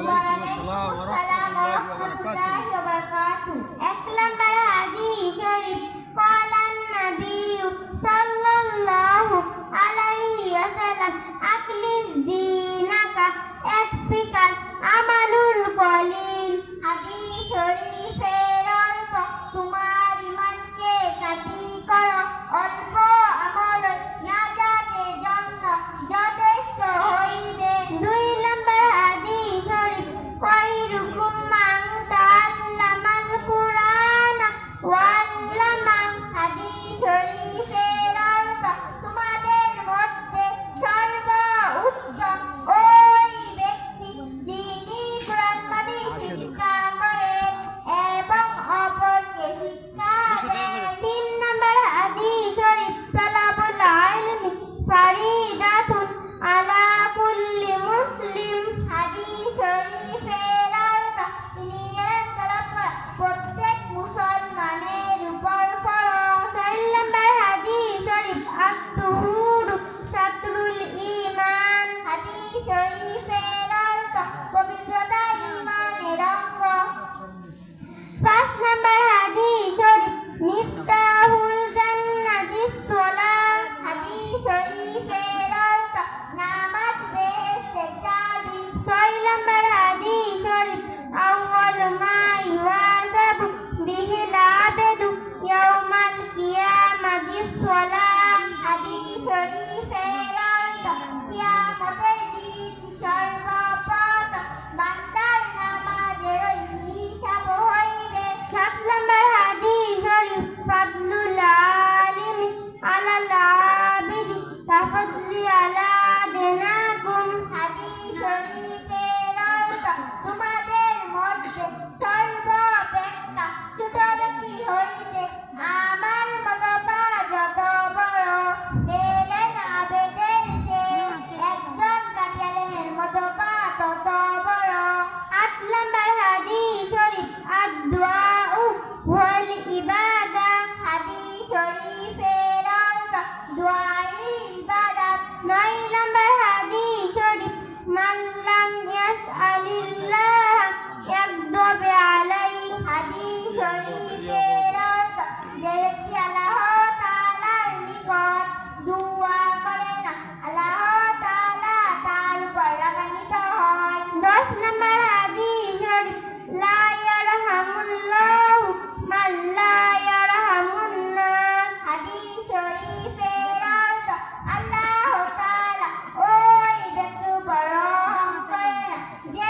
ওয়ালাইকুম আসসালাম ওয়া রাহমাতুল্লাহি ওয়া বারাকাতুহু। এক নম্বর হাদিস শরীফ ক্বালান নবিয়্যু সাল্লাল্লাহু আলাইহি ওয়াসাল্লাম আকলিস দীনাকা একফিকাল আমালুল কলিল। হাদিস শরীফের অর্থ তোমার ঈমানকে খাঁটি করো, অল্প আমল নাজাতের জন্য যথেষ্ট হইবে। দুই নম্বর হাদিস শরীফ খায়রুকুম মান তাআল্লামাল কুরআনা ওয়া আল্লামা। হাদিস শরীফের অর্থ তোমাদের মধ্যে সর্বোত্তম ওই ব্যক্তি যিনি কুরআন হাদিস শিক্ষা করেন এবং অপরকে শিক্ষা দেন। তিন নম্বর হাদিস শরীফ তালাবুল ইলমি ফারিদাতুন আলা কুল্লি মুসলিম। হাদিস শরীফের অর্থ দিনের তলব করা প্রত্যেক মুসলমানের উপর ফরজ। চার নম্বর হাদিস শরীফ আত-তুহুরু শাতরুল ঈমান। হাদিস শরীফের অর্থ পবিত্রতা ঈমানের অঙ্গ। পাঁচ নম্বর হাদিস শরীফ মিফতাহুল জান্নাতিস সালাত। হাদিস শরীফের অর্থ নামাজ বেহেশতের চাবি। ছয় নম্বর